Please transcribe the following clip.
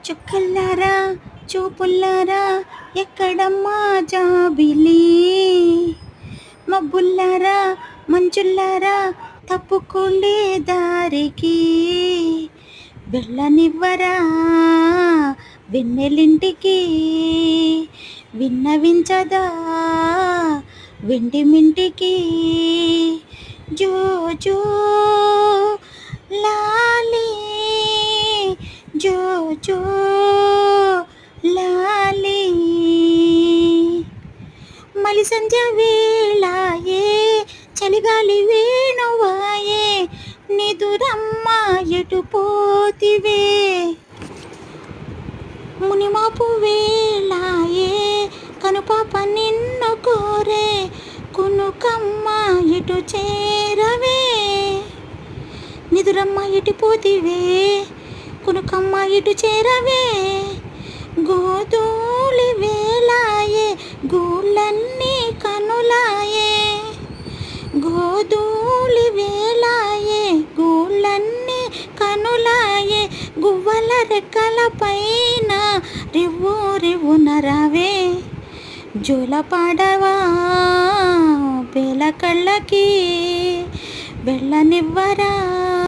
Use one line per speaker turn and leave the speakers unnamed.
చుక్కల్లారా చూపుల్లారా ఎక్కడమ్మా జాబిలి, మబ్బుల్లారా మంచుల్లారా తప్పుకోండి దారికి, వెళ్ళనివ్వరా వెన్నెలింటికి, విన్నవించదా వెండిమింటికి. జో జో లాలి జో జో లాలి. మలి సంధ్య వేళాయే చలిగాలి వేణువాయే, నిదురమ్మ ఎటు పోతివే. మునిమాపు వేళాయే కనుపాప నిన్ను కోరే, కునుకమ్మ ఎటు చేరవే. నిదురమ్మ ఎటు పోతివే, కునుకమ్మ ఇటు చేరవే. గోధూళి వేళాయే గూళ్ళన్నీ కనులాయే, గోధూళి వేళాయే గూళ్ళన్నీ కనులాయే. గువ్వల రెక్కల పైన రివ్వు రివ్వున రావే, జోలపాడవా బేల కళ్ళకి, వెళ్ళనివ్వరా